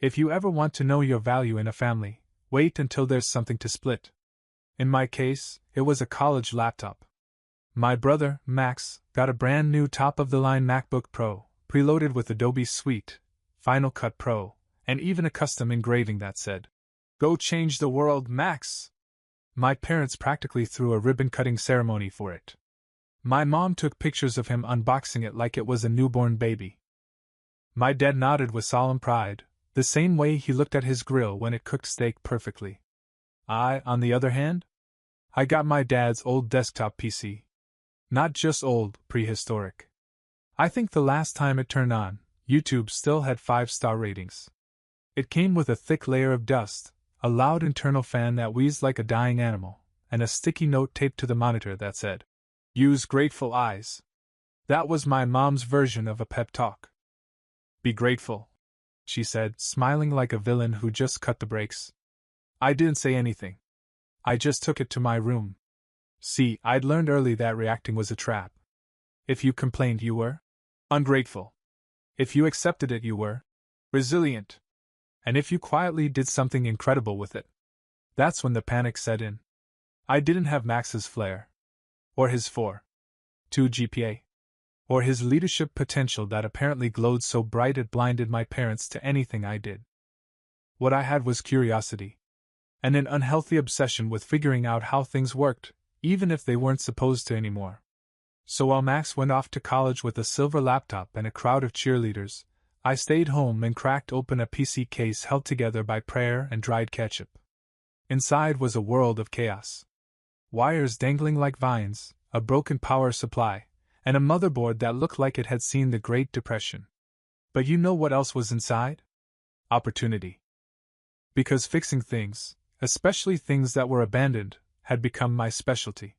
If you ever want to know your value in a family, wait until there's something to split. In my case, it was a college laptop. My brother, Max, got a brand new top-of-the-line MacBook Pro, preloaded with Adobe Suite, Final Cut Pro, and even a custom engraving that said, "Go change the world, Max!" My parents practically threw a ribbon-cutting ceremony for it. My mom took pictures of him unboxing it like it was a newborn baby. My dad nodded with solemn pride, the same way he looked at his grill when it cooked steak perfectly. I, on the other hand, I got my dad's old desktop PC. Not just old, prehistoric. I think the last time it turned on, YouTube still had 5-star ratings. It came with a thick layer of dust, a loud internal fan that wheezed like a dying animal, and a sticky note taped to the monitor that said, "Use grateful eyes." That was my mom's version of a pep talk. "Be grateful," she said, smiling like a villain who just cut the brakes. I didn't say anything. I just took it to my room. See, I'd learned early that reacting was a trap. If you complained, you were ungrateful. If you accepted it, you were resilient. And if you quietly did something incredible with it, that's when the panic set in. I didn't have Max's flair, or his 4.2 GPA, or his leadership potential that apparently glowed so bright it blinded my parents to anything I did. What I had was curiosity, and an unhealthy obsession with figuring out how things worked, even if they weren't supposed to anymore. So while Max went off to college with a silver laptop and a crowd of cheerleaders, I stayed home and cracked open a PC case held together by prayer and dried ketchup. Inside was a world of chaos. Wires dangling like vines, a broken power supply, and a motherboard that looked like it had seen the Great Depression. But you know what else was inside? Opportunity. Because fixing things, especially things that were abandoned, had become my specialty.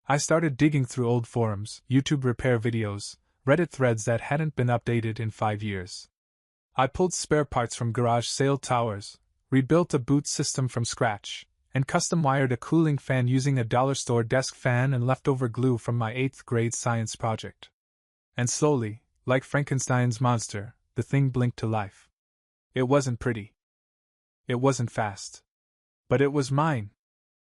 I started digging through old forums, YouTube repair videos, Reddit threads that hadn't been updated in 5 years. I pulled spare parts from garage sale towers, rebuilt a boot system from scratch, and custom-wired a cooling fan using a dollar store desk fan and leftover glue from my 8th grade science project. And slowly, like Frankenstein's monster, the thing blinked to life. It wasn't pretty. It wasn't fast. But it was mine.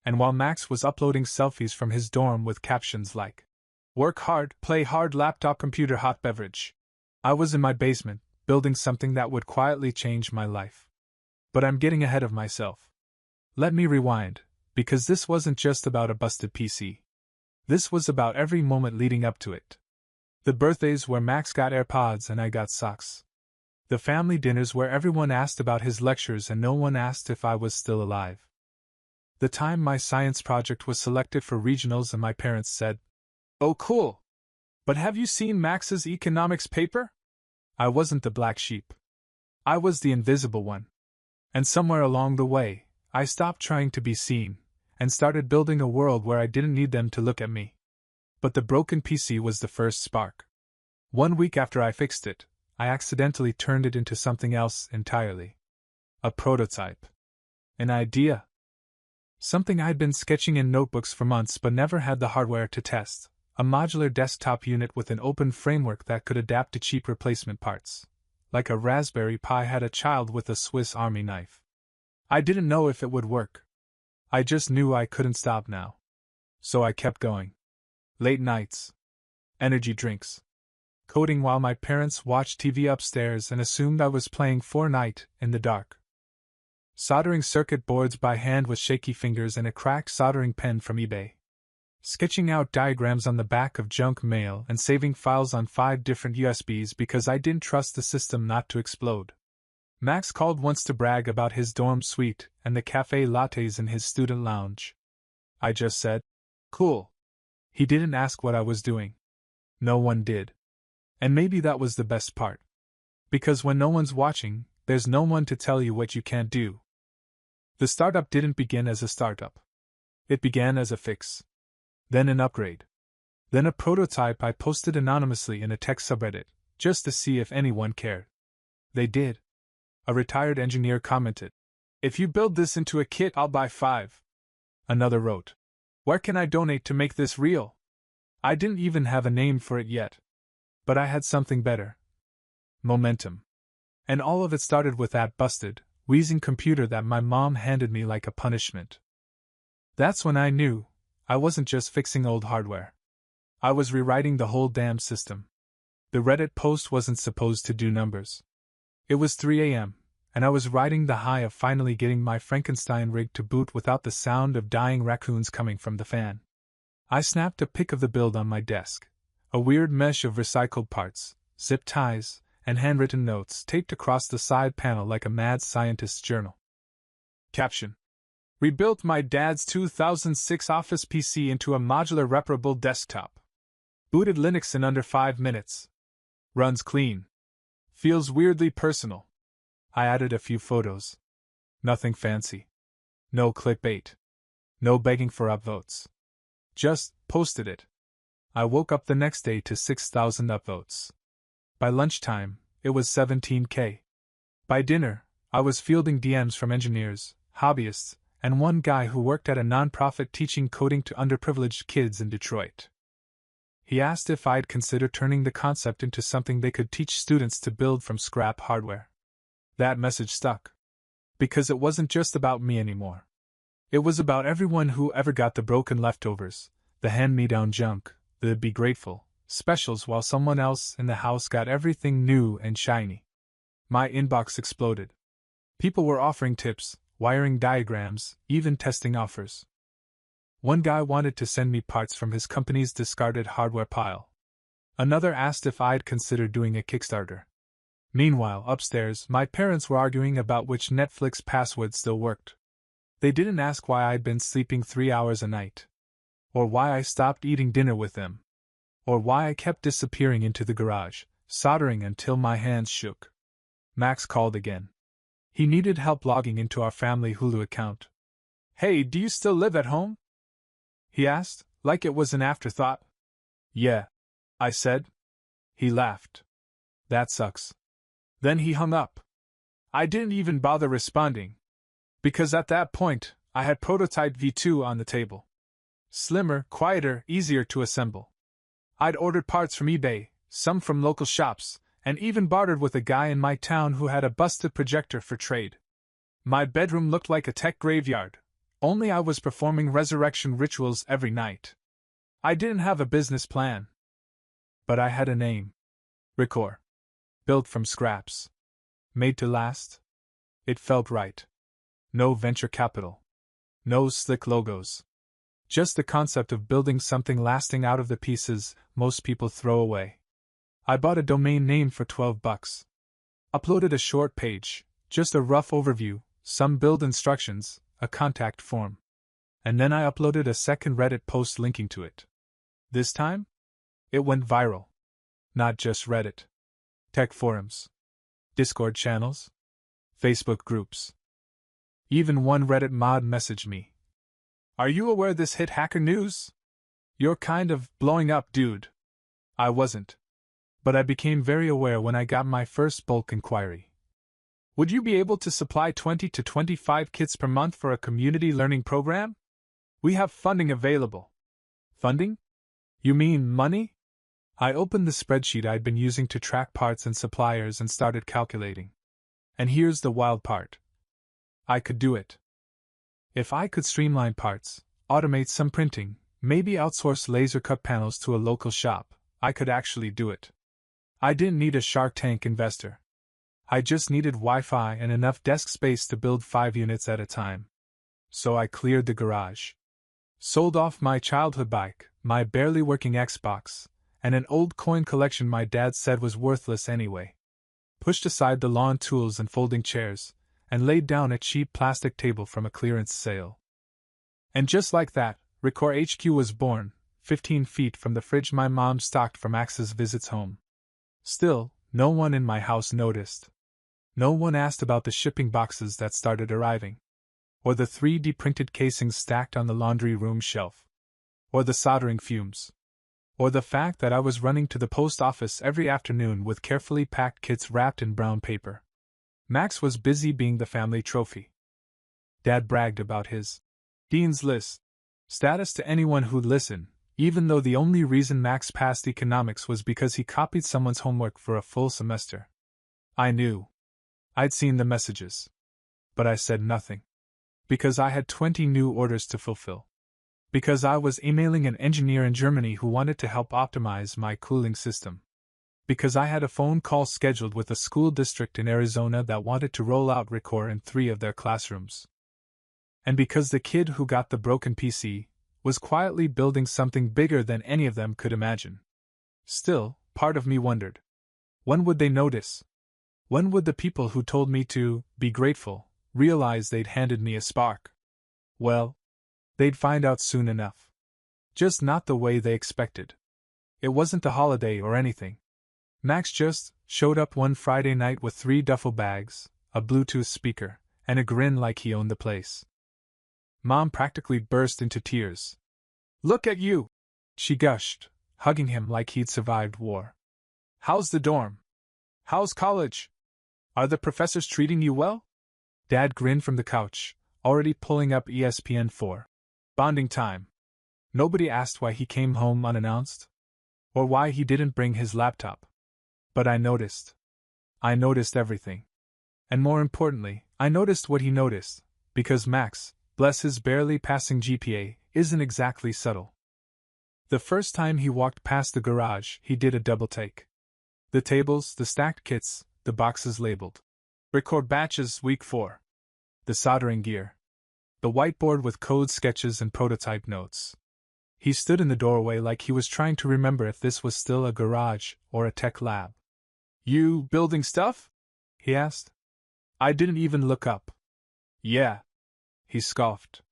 And while Max was uploading selfies from his dorm with captions like, "Work hard, play hard, laptop, computer, hot beverage," I was in my basement, building something that would quietly change my life. But I'm getting ahead of myself. Let me rewind, because this wasn't just about a busted PC. This was about every moment leading up to it. The birthdays where Max got AirPods and I got socks. The family dinners where everyone asked about his lectures and no one asked if I was still alive. The time my science project was selected for regionals and my parents said, "Oh cool! But have you seen Max's economics paper?" I wasn't the black sheep. I was the invisible one. And somewhere along the way, I stopped trying to be seen, and started building a world where I didn't need them to look at me. But the broken PC was the first spark. 1 week after I fixed it, I accidentally turned it into something else entirely. A prototype. An idea. Something I'd been sketching in notebooks for months but never had the hardware to test. A modular desktop unit with an open framework that could adapt to cheap replacement parts. Like a Raspberry Pi had a child with a Swiss Army knife. I didn't know if it would work. I just knew I couldn't stop now. So I kept going. Late nights. Energy drinks. Coding while my parents watched TV upstairs and assumed I was playing Fortnite in the dark. Soldering circuit boards by hand with shaky fingers and a cracked soldering pen from eBay. Sketching out diagrams on the back of junk mail and saving files on 5 different USBs because I didn't trust the system not to explode. Max called once to brag about his dorm suite and the cafe lattes in his student lounge. I just said, "Cool." He didn't ask what I was doing. No one did. And maybe that was the best part. Because when no one's watching, there's no one to tell you what you can't do. The startup didn't begin as a startup. It began as a fix. Then an upgrade. Then a prototype I posted anonymously in a tech subreddit, just to see if anyone cared. They did. A retired engineer commented, "If you build this into a kit, I'll buy 5. Another wrote, "Where can I donate to make this real?" I didn't even have a name for it yet. But I had something better. Momentum. And all of it started with that busted, wheezing computer that my mom handed me like a punishment. That's when I knew I wasn't just fixing old hardware. I was rewriting the whole damn system. The Reddit post wasn't supposed to do numbers. It was 3 a.m., and I was riding the high of finally getting my Frankenstein rig to boot without the sound of dying raccoons coming from the fan. I snapped a pic of the build on my desk, a weird mesh of recycled parts, zip ties, and handwritten notes taped across the side panel like a mad scientist's journal. Caption: Rebuilt my dad's 2006 Office PC into a modular reparable desktop. Booted Linux in under 5 minutes. Runs clean. Feels weirdly personal. I added a few photos. Nothing fancy. No clickbait. No begging for upvotes. Just posted it. I woke up the next day to 6,000 upvotes. By lunchtime, it was 17K. By dinner, I was fielding DMs from engineers, hobbyists, and one guy who worked at a nonprofit teaching coding to underprivileged kids in Detroit. He asked if I'd consider turning the concept into something they could teach students to build from scrap hardware. That message stuck. Because it wasn't just about me anymore. It was about everyone who ever got the broken leftovers, the hand-me-down junk, the be grateful specials while someone else in the house got everything new and shiny. My inbox exploded. People were offering tips, wiring diagrams, even testing offers. One guy wanted to send me parts from his company's discarded hardware pile. Another asked if I'd consider doing a Kickstarter. Meanwhile, upstairs, my parents were arguing about which Netflix password still worked. They didn't ask why I'd been sleeping 3 hours a night. Or why I stopped eating dinner with them. Or why I kept disappearing into the garage, soldering until my hands shook. Max called again. He needed help logging into our family Hulu account. "Hey, do you still live at home?" he asked, like it was an afterthought. "Yeah," I said. He laughed. "That sucks." Then he hung up. I didn't even bother responding. Because at that point, I had prototype V2 on the table. Slimmer, quieter, easier to assemble. I'd ordered parts from eBay, some from local shops, and even bartered with a guy in my town who had a busted projector for trade. My bedroom looked like a tech graveyard, only I was performing resurrection rituals every night. I didn't have a business plan. But I had a name. Reddit. Built from scraps. Made to last. It felt right. No venture capital. No slick logos. Just the concept of building something lasting out of the pieces most people throw away. I bought a domain name for $12. Uploaded a short page, just a rough overview, some build instructions, a contact form. And then I uploaded a second Reddit post linking to it. This time, it went viral. Not just Reddit. Tech forums. Discord channels. Facebook groups. Even one Reddit mod messaged me. "Are you aware this hit hacker news? You're kind of blowing up, dude." I wasn't. But I became very aware when I got my first bulk inquiry. "Would you be able to supply 20 to 25 kits per month for a community learning program? We have funding available." Funding? You mean money? I opened the spreadsheet I'd been using to track parts and suppliers and started calculating. And here's the wild part. I could do it. If I could streamline parts, automate some printing, maybe outsource laser cut panels to a local shop, I could actually do it. I didn't need a Shark Tank investor. I just needed Wi-Fi and enough desk space to build 5 units at a time. So I cleared the garage. Sold off my childhood bike, my barely working Xbox, and an old coin collection my dad said was worthless anyway. Pushed aside the lawn tools and folding chairs, and laid down a cheap plastic table from a clearance sale. And just like that, Record HQ was born, 15 feet from the fridge my mom stocked for Max's visits home. Still, no one in my house noticed. No one asked about the shipping boxes that started arriving. Or the 3D printed casings stacked on the laundry room shelf. Or the soldering fumes. Or the fact that I was running to the post office every afternoon with carefully packed kits wrapped in brown paper. Max was busy being the family trophy. Dad bragged about his Dean's List status to anyone who'd listen, even though the only reason Max passed economics was because he copied someone's homework for a full semester. I knew. I'd seen the messages. But I said nothing. Because I had 20 new orders to fulfill. Because I was emailing an engineer in Germany who wanted to help optimize my cooling system. Because I had a phone call scheduled with a school district in Arizona that wanted to roll out Record in 3 of their classrooms. And because the kid who got the broken PC was quietly building something bigger than any of them could imagine. Still, part of me wondered. When would they notice? When would the people who told me to be grateful realize they'd handed me a spark? Well, they'd find out soon enough. Just not the way they expected. It wasn't a holiday or anything. Max just showed up one Friday night with 3 duffel bags, a Bluetooth speaker, and a grin like he owned the place. Mom practically burst into tears. "Look at you!" she gushed, hugging him like he'd survived war. "How's the dorm? How's college? Are the professors treating you well?" Dad grinned from the couch, already pulling up ESPN4. Bonding time. Nobody asked why he came home unannounced, or why he didn't bring his laptop. But I noticed. I noticed everything. And more importantly, I noticed what he noticed, because Max, bless his barely passing GPA, isn't exactly subtle. The first time he walked past the garage, he did a double take. The tables, the stacked kits, the boxes labeled Record Batches Week 4. The soldering gear. The whiteboard with code sketches and prototype notes. He stood in the doorway like he was trying to remember if this was still a garage or a tech lab. "You building stuff?" he asked. I didn't even look up. "Yeah," he scoffed.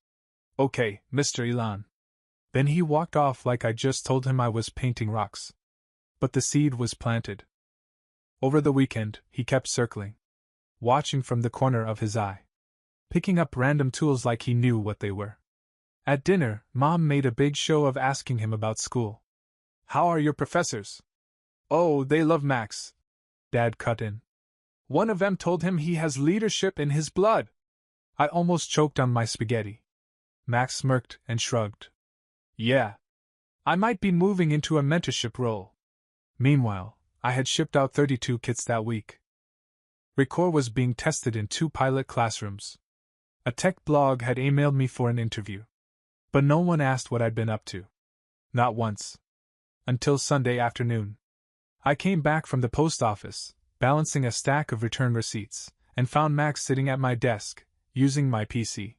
"Okay, Mr. Elon." Then he walked off like I just told him I was painting rocks. But the seed was planted. Over the weekend, he kept circling, watching from the corner of his eye, picking up random tools like he knew what they were. At dinner, Mom made a big show of asking him about school. "How are your professors?" "Oh, they love Max," Dad cut in. "One of them told him he has leadership in his blood." I almost choked on my spaghetti. Max smirked and shrugged. "Yeah. I might be moving into a mentorship role." Meanwhile, I had shipped out 32 kits that week. Record was being tested in 2 pilot classrooms. A tech blog had emailed me for an interview. But no one asked what I'd been up to. Not once. Until Sunday afternoon. I came back from the post office, balancing a stack of return receipts, and found Max sitting at my desk, using my PC.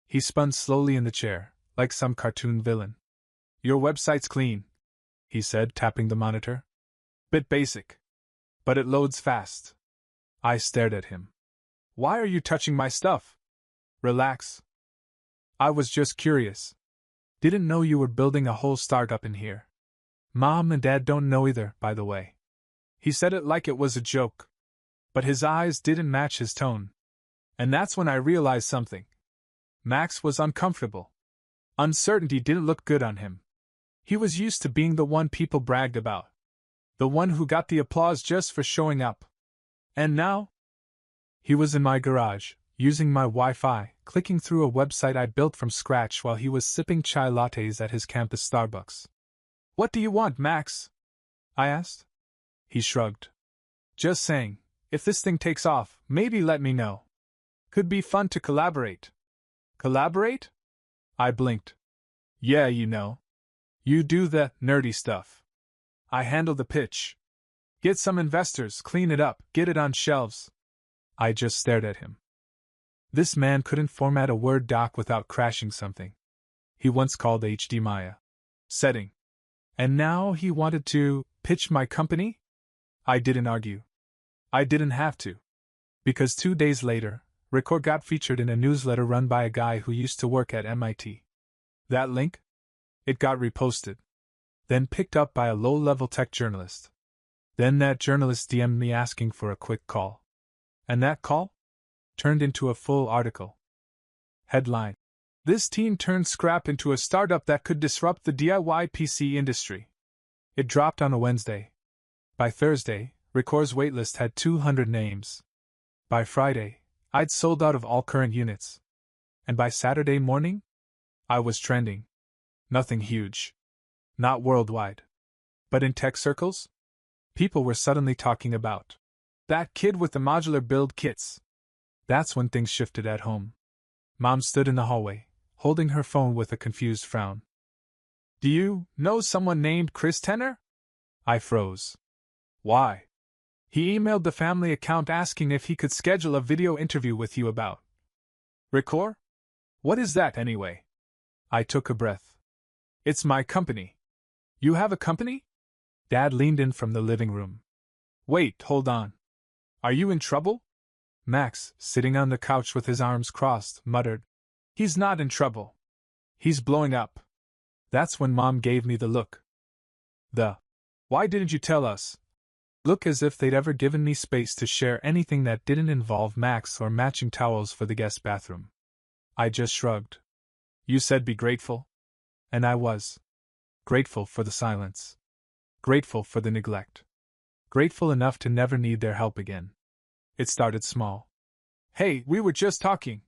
He spun slowly in the chair, like some cartoon villain. "Your website's clean," he said, tapping the monitor. "Bit basic. But it loads fast." I stared at him. "Why are you touching my stuff?" "Relax. I was just curious. Didn't know you were building a whole startup in here. Mom and Dad don't know either, by the way." He said it like it was a joke. But his eyes didn't match his tone. And that's when I realized something. Max was uncomfortable. Uncertainty didn't look good on him. He was used to being the one people bragged about. The one who got the applause just for showing up. And now? He was in my garage, using my Wi-Fi, clicking through a website I built from scratch while he was sipping chai lattes at his campus Starbucks. "What do you want, Max?" I asked. He shrugged. "Just saying, if this thing takes off, maybe let me know. Could be fun to collaborate." "Collaborate?" I blinked. "Yeah, you know. You do the nerdy stuff. I handle the pitch. Get some investors, clean it up, get it on shelves." I just stared at him. This man couldn't format a Word doc without crashing something. He once called HDMI a setting. And now he wanted to pitch my company? I didn't argue. I didn't have to. Because 2 days later, Record got featured in a newsletter run by a guy who used to work at MIT. That link? It got reposted. Then picked up by a low-level tech journalist. Then that journalist DM'd me asking for a quick call. And that call? Turned into a full article. Headline: "This teen turned scrap into a startup that could disrupt the DIY PC industry." It dropped on a Wednesday. By Thursday, Record's waitlist had 200 names. By Friday, I'd sold out of all current units. And by Saturday morning, I was trending. Nothing huge. Not worldwide. But in tech circles, people were suddenly talking about That kid with the modular build kits. That's when things shifted at home. Mom stood in the hallway, holding her phone with a confused frown. Do you know someone named Chris Tenner? I froze. Why? He emailed the family account asking if he could schedule a video interview with you about. Record? What is that anyway? I took a breath. It's my company. You have a company? Dad leaned in from the living room. Wait, hold on. Are you in trouble? Max, sitting on the couch with his arms crossed, muttered. He's not in trouble. He's blowing up. That's when Mom gave me the look. Why didn't you tell us? Look as if they'd ever given me space to share anything that didn't involve Max or matching towels for the guest bathroom. I just shrugged. You said be grateful. And I was. Grateful for the silence. Grateful for the neglect. Grateful enough to never need their help again. It started small. Hey, we were just talking,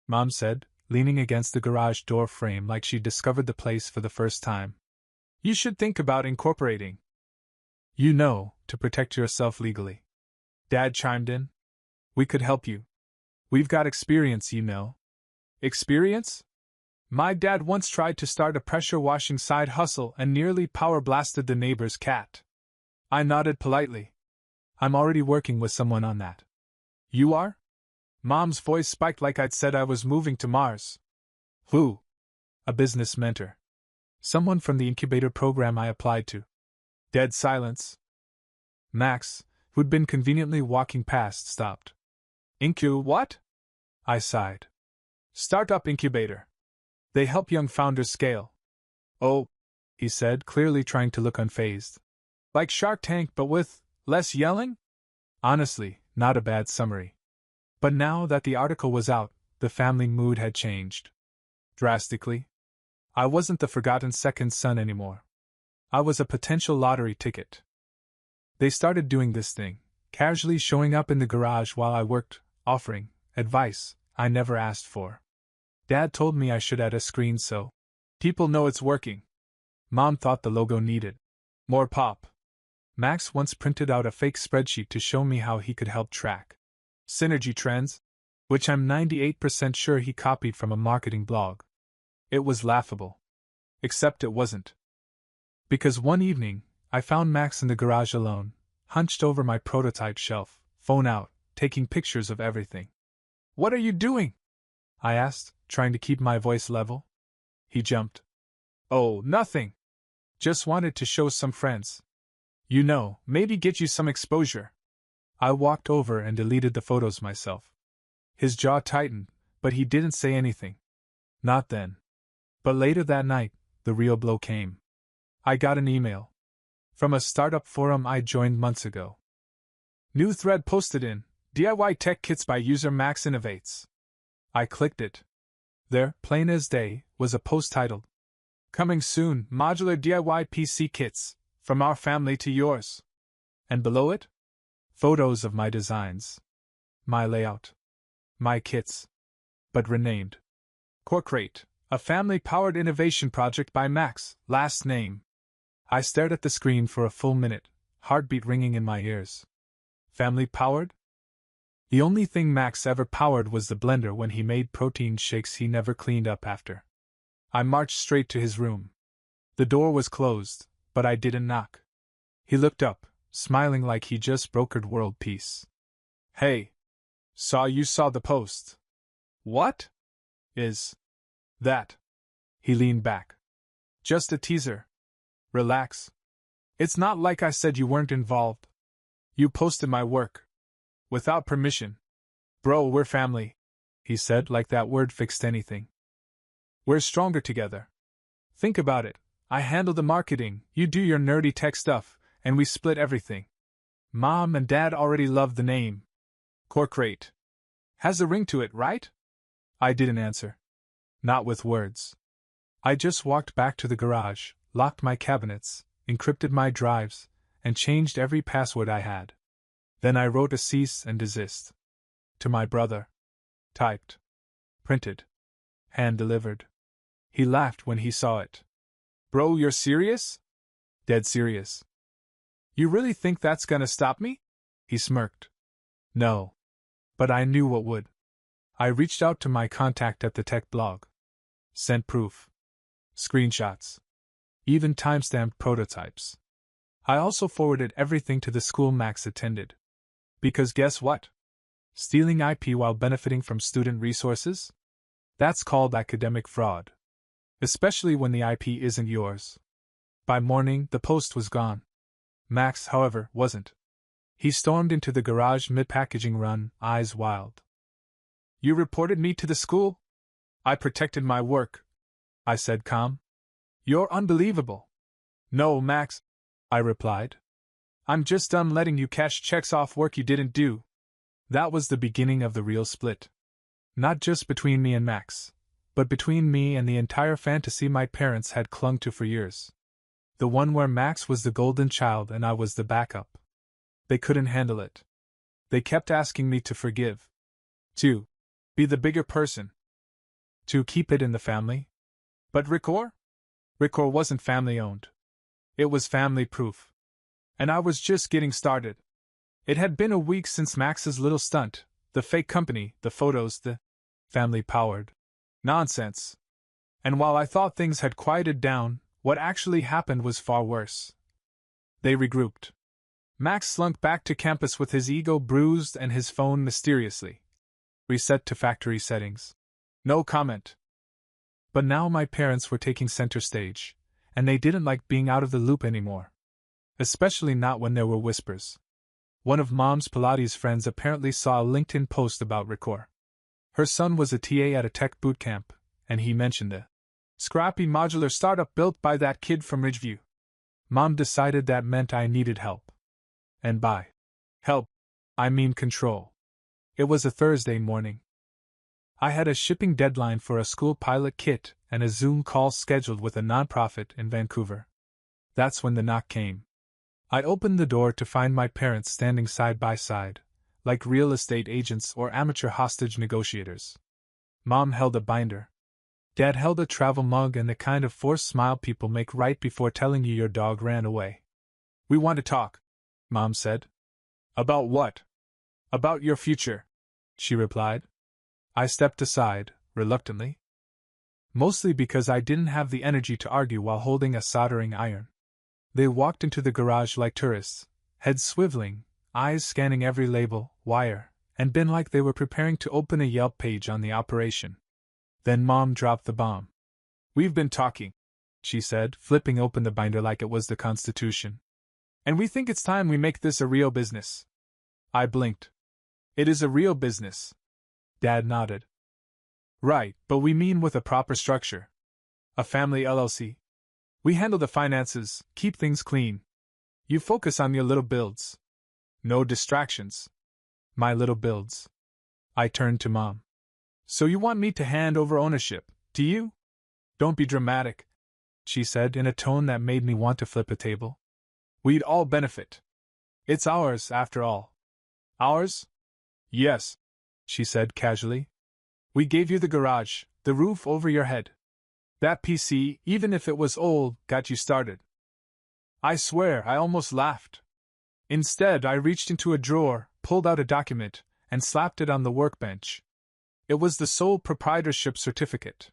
Mom said, leaning against the garage door frame like she'd discovered the place for the first time. You should think about incorporating. You know, to protect yourself legally. Dad chimed in. We could help you. We've got experience, you know. Experience? My dad once tried to start a pressure washing side hustle and nearly power blasted the neighbor's cat. I nodded politely. I'm already working with someone on that. You are? Mom's voice spiked like I'd said I was moving to Mars. Who? A business mentor. Someone from the incubator program I applied to. Dead silence. Max, who'd been conveniently walking past, stopped. What? I sighed. Startup incubator. They help young founders scale. Oh, he said, clearly trying to look unfazed. Like Shark Tank, but with less yelling? Honestly, not a bad summary. But now that the article was out, the family mood had changed. Drastically. I wasn't the forgotten second son anymore. I was a potential lottery ticket. They started doing this thing, casually showing up in the garage while I worked, offering advice I never asked for. Dad told me I should add a screen so people know it's working. Mom thought the logo needed more pop. Max once printed out a fake spreadsheet to show me how he could help track synergy trends, which I'm 98% sure he copied from a marketing blog. It was laughable. Except it wasn't. Because one evening, I found Max in the garage alone, hunched over my prototype shelf, phone out, taking pictures of everything. What are you doing? I asked, trying to keep my voice level. He jumped. Oh, nothing. Just wanted to show some friends. You know, maybe get you some exposure. I walked over and deleted the photos myself. His jaw tightened, but he didn't say anything. Not then. But later that night, the real blow came. I got an email. From a startup forum I joined months ago. New thread posted in, DIY Tech Kits by user Max Innovates. I clicked it. There, plain as day, was a post titled, Coming soon, modular DIY PC kits, from our family to yours. And below it? Photos of my designs. My layout. My kits. But renamed. Corkrate, a family-powered innovation project by Max, last name. I stared at the screen for a full minute, heartbeat ringing in my ears. Family-powered? The only thing Max ever powered was the blender when he made protein shakes he never cleaned up after. I marched straight to his room. The door was closed, but I didn't knock. He looked up, smiling like he just brokered world peace. Hey. You saw the post. What? Is that? He leaned back. Just a teaser. Relax. It's not like I said you weren't involved. You posted my work. Without permission. Bro, we're family, he said like that word fixed anything. We're stronger together. Think about it. I handle the marketing, you do your nerdy tech stuff, and we split everything. Mom and Dad already love the name. Corkrate. Has a ring to it, right? I didn't answer. Not with words. I just walked back to the garage, locked my cabinets, encrypted my drives, and changed every password I had. Then I wrote a cease and desist. To my brother. Typed. Printed. Hand-delivered. He laughed when he saw it. Bro, you're serious? Dead serious. You really think that's gonna stop me? He smirked. No. But I knew what would. I reached out to my contact at the tech blog. Sent proof. Screenshots. Even timestamped prototypes. I also forwarded everything to the school Max attended. Because guess what? Stealing IP while benefiting from student resources? That's called academic fraud. Especially when the IP isn't yours. By morning, the post was gone. Max, however, wasn't. He stormed into the garage mid-packaging run, eyes wild. You reported me to the school? I protected my work, I said calm. You're unbelievable. No, Max, I replied. I'm just done letting you cash checks off work you didn't do. That was the beginning of the real split. Not just between me and Max, but between me and the entire fantasy my parents had clung to for years. The one where Max was the golden child and I was the backup. They couldn't handle it. They kept asking me to forgive. To be the bigger person. To keep it in the family. But Ricord? Ricord wasn't family-owned. It was family-proof. And I was just getting started. It had been a week since Max's little stunt, the fake company, the photos, the family-powered nonsense. And while I thought things had quieted down, what actually happened was far worse. They regrouped. Max slunk back to campus with his ego bruised and his phone mysteriously reset to factory settings. No comment. But now my parents were taking center stage, and they didn't like being out of the loop anymore. Especially not when there were whispers. One of Mom's Pilates friends apparently saw a LinkedIn post about Ricord. Her son was a TA at a tech boot camp, and he mentioned a scrappy modular startup built by that kid from Ridgeview. Mom decided that meant I needed help. And by help, I mean control. It was a Thursday morning. I had a shipping deadline for a school pilot kit and a Zoom call scheduled with a nonprofit in Vancouver. That's when the knock came. I opened the door to find my parents standing side by side, like real estate agents or amateur hostage negotiators. Mom held a binder. Dad held a travel mug and the kind of forced smile people make right before telling you your dog ran away. We want to talk, Mom said. About what? About your future, she replied. I stepped aside, reluctantly. Mostly because I didn't have the energy to argue while holding a soldering iron. They walked into the garage like tourists, heads swiveling, eyes scanning every label, wire, and bin like they were preparing to open a Yelp page on the operation. Then Mom dropped the bomb. We've been talking, she said, flipping open the binder like it was the Constitution. And we think it's time we make this a real business. I blinked. It is a real business. Dad nodded. Right, but we mean with a proper structure. A family LLC. We handle the finances, keep things clean. You focus on your little builds. No distractions. My little builds. I turned to Mom. So you want me to hand over ownership, do you? Don't be dramatic, she said in a tone that made me want to flip a table. We'd all benefit. It's ours, after all. Ours? Yes, she said casually. We gave you the garage, the roof over your head. That PC, even if it was old, got you started. I swear, I almost laughed. Instead, I reached into a drawer, pulled out a document, and slapped it on the workbench. It was the sole proprietorship certificate.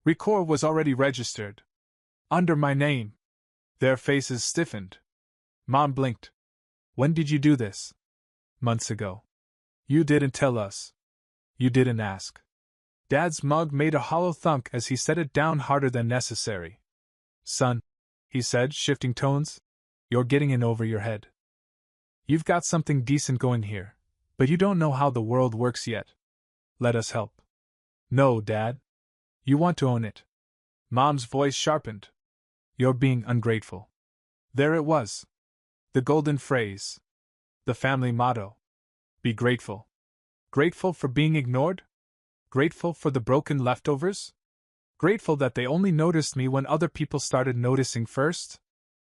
Ricord was already registered. Under my name. Their faces stiffened. Mom blinked. When did you do this? Months ago. You didn't tell us. You didn't ask. Dad's mug made a hollow thunk as he set it down harder than necessary. Son, he said, shifting tones, you're getting in over your head. You've got something decent going here, but you don't know how the world works yet. Let us help. No, Dad. You want to own it. Mom's voice sharpened. You're being ungrateful. There it was. The golden phrase. The family motto. Be grateful. Grateful for being ignored? Grateful for the broken leftovers? Grateful that they only noticed me when other people started noticing first?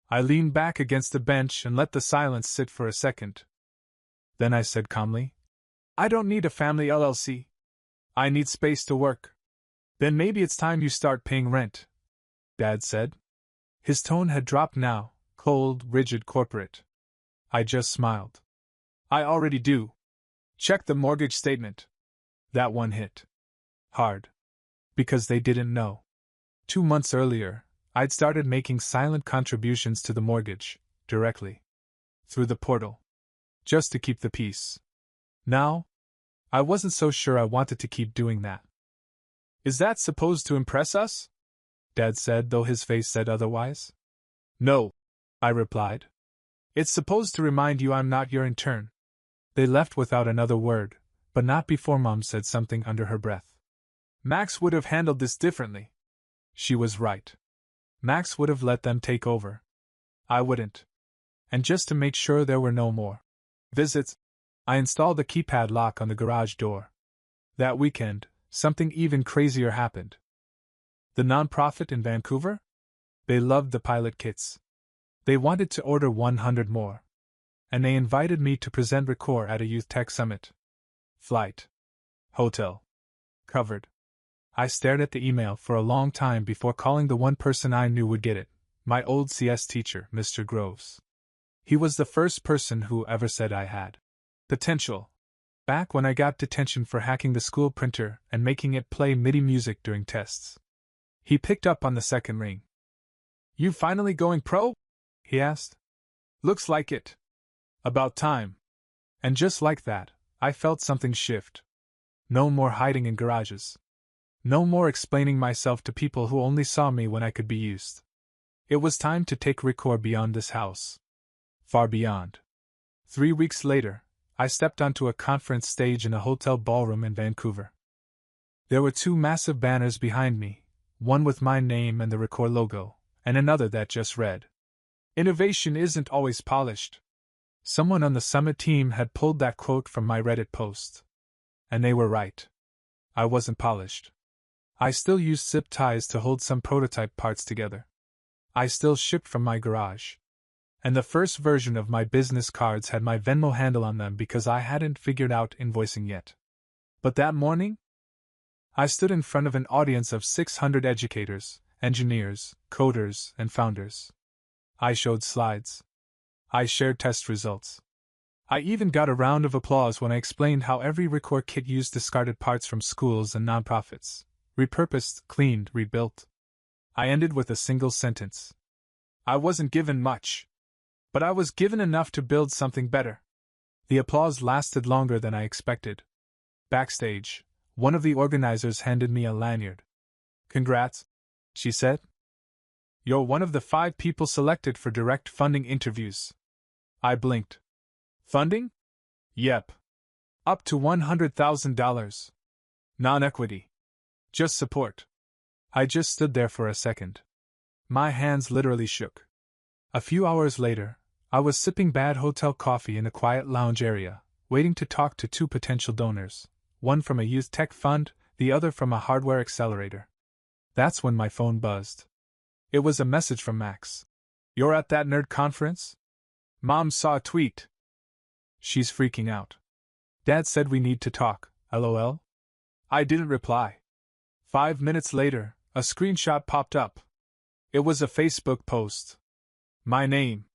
I leaned back against the bench and let the silence sit for a second. Then I said calmly, I don't need a family LLC. I need space to work. Then maybe it's time you start paying rent, Dad said. His tone had dropped now, cold, rigid, corporate. I just smiled. I already do. Check the mortgage statement. That one hit hard. Because they didn't know. 2 months earlier, I'd started making silent contributions to the mortgage, directly. Through the portal. Just to keep the peace. Now, I wasn't so sure I wanted to keep doing that. Is that supposed to impress us? Dad said, though his face said otherwise. No, I replied. It's supposed to remind you I'm not your intern. They left without another word, but not before Mom said something under her breath. Max would have handled this differently. She was right. Max would have let them take over. I wouldn't. And just to make sure there were no more visits, I installed a keypad lock on the garage door. That weekend, something even crazier happened. The nonprofit in Vancouver? They loved the pilot kits. They wanted to order 100 more. And they invited me to present Record at a youth tech summit. Flight. Hotel. Covered. I stared at the email for a long time before calling the one person I knew would get it, my old CS teacher, Mr. Groves. He was the first person who ever said I had potential. Back when I got detention for hacking the school printer and making it play MIDI music during tests. He picked up on the second ring. You finally going pro? He asked. Looks like it. About time. And just like that, I felt something shift. No more hiding in garages. No more explaining myself to people who only saw me when I could be used. It was time to take Record beyond this house. Far beyond. 3 weeks later, I stepped onto a conference stage in a hotel ballroom in Vancouver. There were 2 massive banners behind me, one with my name and the Record logo, and another that just read, "Innovation isn't always polished." Someone on the summit team had pulled that quote from my Reddit post. And they were right. I wasn't polished. I still used zip ties to hold some prototype parts together. I still shipped from my garage. And the first version of my business cards had my Venmo handle on them because I hadn't figured out invoicing yet. But that morning, I stood in front of an audience of 600 educators, engineers, coders, and founders. I showed slides. I shared test results. I even got a round of applause when I explained how every Record kit used discarded parts from schools and nonprofits. Repurposed, cleaned, rebuilt. I ended with a single sentence. I wasn't given much. But I was given enough to build something better. The applause lasted longer than I expected. Backstage, one of the organizers handed me a lanyard. Congrats, she said. You're one of the 5 people selected for direct funding interviews. I blinked. Funding? Yep. Up to $100,000. Non-equity. Just support. I just stood there for a second. My hands literally shook. A few hours later, I was sipping bad hotel coffee in a quiet lounge area, waiting to talk to 2 potential donors, one from a youth tech fund, the other from a hardware accelerator. That's when my phone buzzed. It was a message from Max. You're at that nerd conference? Mom saw a tweet. She's freaking out. Dad said we need to talk, LOL. I didn't reply. 5 minutes later, a screenshot popped up. It was a Facebook post. My name.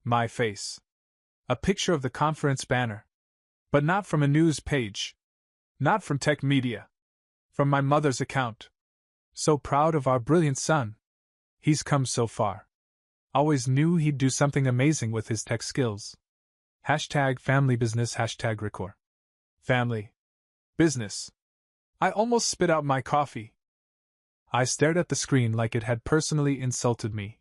My face. A picture of the conference banner. But not from a news page. Not from tech media. From my mother's account. So proud of our brilliant son. He's come so far. Always knew he'd do something amazing with his tech skills. #FamilyBusiness #Record. Family. Business. I almost spit out my coffee. I stared at the screen like it had personally insulted me.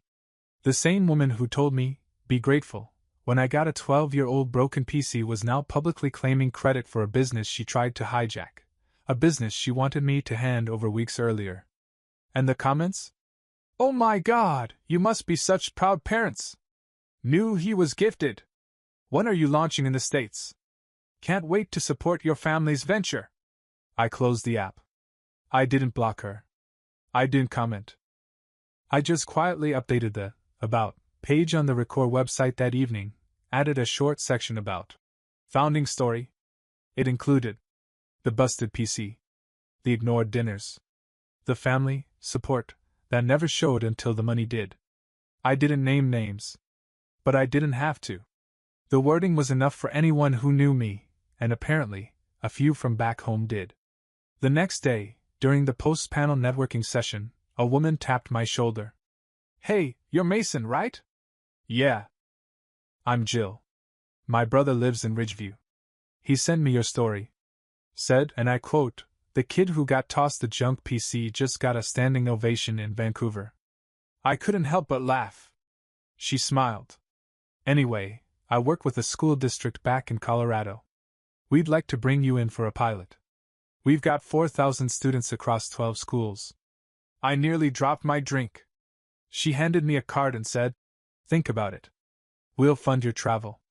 The same woman who told me, be grateful, when I got a 12-year-old broken PC was now publicly claiming credit for a business she tried to hijack. A business she wanted me to hand over weeks earlier. And the comments? Oh my God, you must be such proud parents. Knew he was gifted. When are you launching in the States? Can't wait to support your family's venture. I closed the app. I didn't block her. I didn't comment. I just quietly updated the About page on the Record website that evening, added a short section about founding story. It included the busted PC, the ignored dinners, the family support that never showed until the money did. I didn't name names. But I didn't have to. The wording was enough for anyone who knew me, and apparently, a few from back home did. The next day, during the post-panel networking session, a woman tapped my shoulder. "Hey, you're Mason, right?" "Yeah." "I'm Jill. My brother lives in Ridgeview. He sent me your story. Said, and I quote, 'The kid who got tossed the junk PC just got a standing ovation in Vancouver.'" I couldn't help but laugh. She smiled. "Anyway, I work with a school district back in Colorado. We'd like to bring you in for a pilot. We've got 4,000 students across 12 schools." I nearly dropped my drink. She handed me a card and said, "Think about it. We'll fund your travel."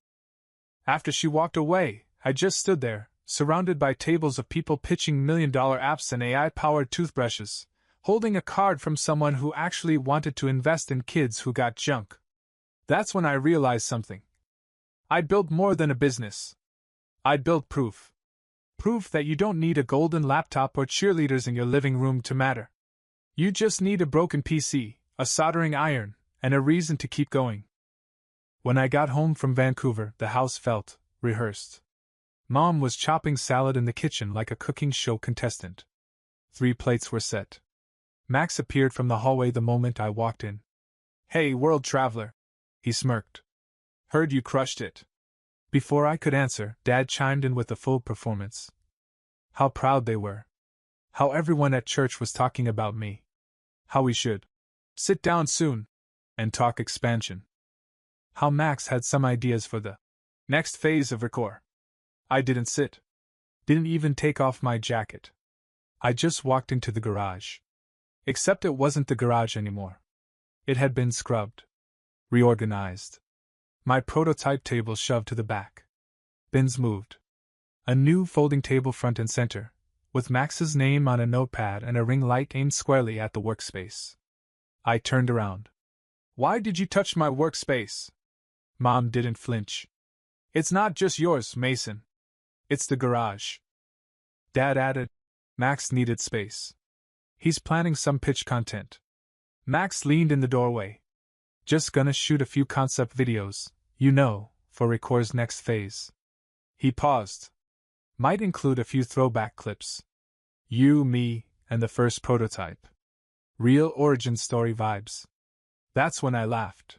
After she walked away, I just stood there, surrounded by tables of people pitching million-dollar apps and AI-powered toothbrushes, holding a card from someone who actually wanted to invest in kids who got junk. That's when I realized something. I'd built more than a business. I'd built proof. Proof that you don't need a golden laptop or cheerleaders in your living room to matter. You just need a broken PC, a soldering iron, and a reason to keep going. When I got home from Vancouver, the house felt rehearsed. Mom was chopping salad in the kitchen like a cooking show contestant. 3 plates were set. Max appeared from the hallway the moment I walked in. "Hey, world traveler," he smirked. "Heard you crushed it." Before I could answer, Dad chimed in with a full performance. How proud they were. How everyone at church was talking about me. How we should sit down soon and talk expansion. How Max had some ideas for the next phase of Record. I didn't sit. Didn't even take off my jacket. I just walked into the garage. Except it wasn't the garage anymore. It had been scrubbed. Reorganized. My prototype table shoved to the back. Bins moved. A new folding table front and center, with Max's name on a notepad and a ring light aimed squarely at the workspace. I turned around. "Why did you touch my workspace?" Mom didn't flinch. "It's not just yours, Mason. It's the garage." Dad added, "Max needed space. He's planning some pitch content." Max leaned in the doorway. "Just gonna shoot a few concept videos, for Record's next phase." He paused. "Might include a few throwback clips. You, me, and the first prototype. Real origin story vibes." That's when I laughed.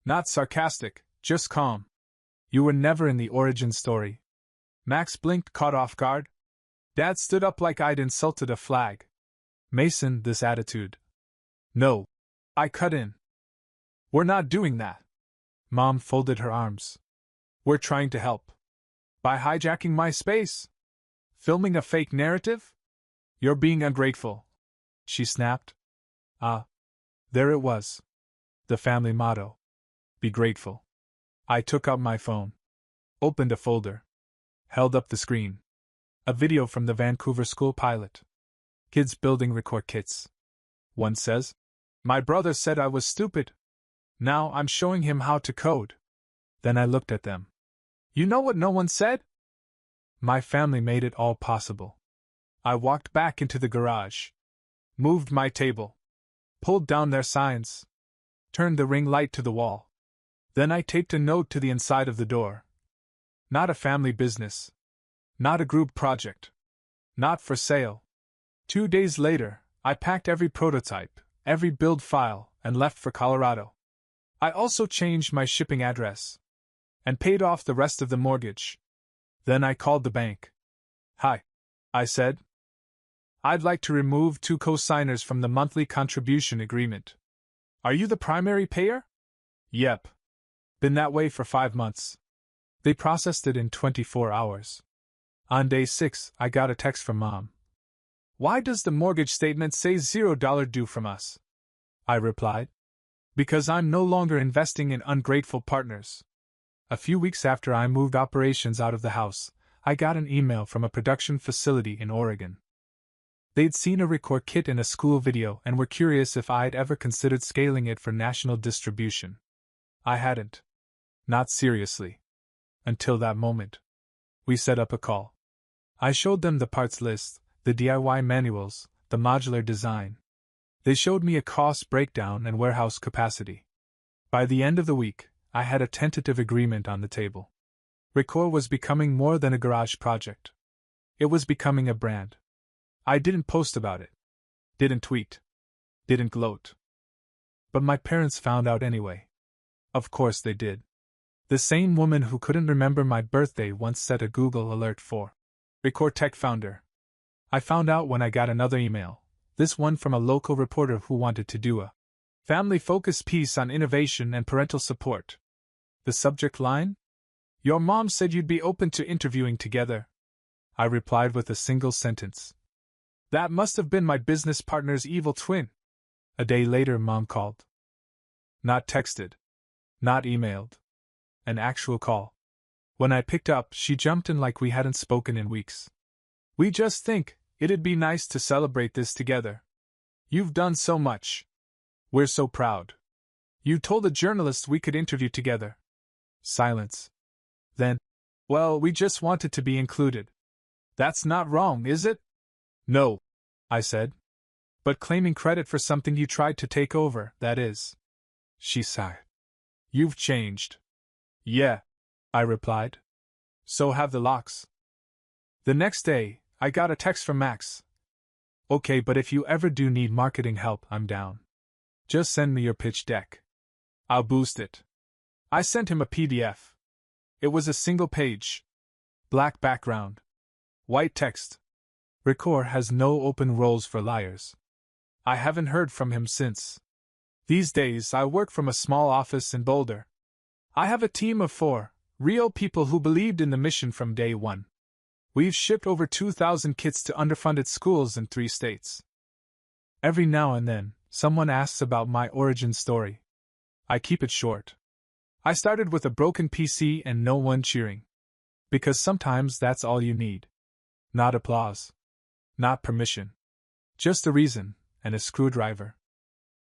Not sarcastic, just calm. "You were never in the origin story." Max blinked, caught off guard. Dad stood up like I'd insulted a flag. "Mason, this attitude." "No." I cut in. "We're not doing that." Mom folded her arms. "We're trying to help. By hijacking my space? Filming a fake narrative? You're being ungrateful," she snapped. There it was. The family motto. Be grateful. I took out my phone. Opened a folder. Held up the screen. A video from the Vancouver school pilot. Kids building Record kits. One says, "My brother said I was stupid. Now I'm showing him how to code." Then I looked at them. You know what no one said? My family made it all possible. I walked back into the garage. Moved my table. Pulled down their signs. Turned the ring light to the wall. Then I taped a note to the inside of the door. Not a family business. Not a group project. Not for sale. 2 days later, I packed every prototype, every build file, and left for Colorado. I also changed my shipping address. And paid off the rest of the mortgage. Then I called the bank. "Hi," I said. "I'd like to remove 2 co-signers from the monthly contribution agreement. Are you the primary payer?" "Yep. Been that way for 5 months." They processed it in 24 hours. On day 6, I got a text from Mom. "Why does the mortgage statement say $0 due from us?" I replied. "Because I'm no longer investing in ungrateful partners." A few weeks after I moved operations out of the house, I got an email from a production facility in Oregon. They'd seen a Record kit in a school video and were curious if I'd ever considered scaling it for national distribution. I hadn't. Not seriously. Until that moment. We set up a call. I showed them the parts list, the DIY manuals, the modular design. They showed me a cost breakdown and warehouse capacity. By the end of the week, I had a tentative agreement on the table. Record was becoming more than a garage project. It was becoming a brand. I didn't post about it. Didn't tweet. Didn't gloat. But my parents found out anyway. Of course they did. The same woman who couldn't remember my birthday once set a Google alert for Record Tech founder. I found out when I got another email, this one from a local reporter who wanted to do a family-focused piece on innovation and parental support. The subject line? Your mom said you'd be open to interviewing together. I replied with a single sentence. That must have been my business partner's evil twin. A day later, Mom called. Not texted. Not emailed. An actual call. When I picked up, she jumped in like we hadn't spoken in weeks. We just think it'd be nice to celebrate this together. You've done so much. We're so proud. You told a journalist we could interview together. Silence. Then, well, we just wanted to be included. That's not wrong, is it? No, I said. But claiming credit for something you tried to take over, that is. She sighed. You've changed. Yeah, I replied. So have the locks. The next day, I got a text from Max. Okay, but if you ever do need marketing help, I'm down. Just send me your pitch deck. I'll boost it. I sent him a PDF. It was a single page. Black background. White text. Record has no open roles for liars. I haven't heard from him since. These days, I work from a small office in Boulder. I have a team of 4 real people who believed in the mission from day one. We've shipped over 2,000 kits to underfunded schools in 3 states. Every now and then, someone asks about my origin story. I keep it short. I started with a broken PC and no one cheering. Because sometimes that's all you need. Not applause. Not permission. Just a reason, and a screwdriver.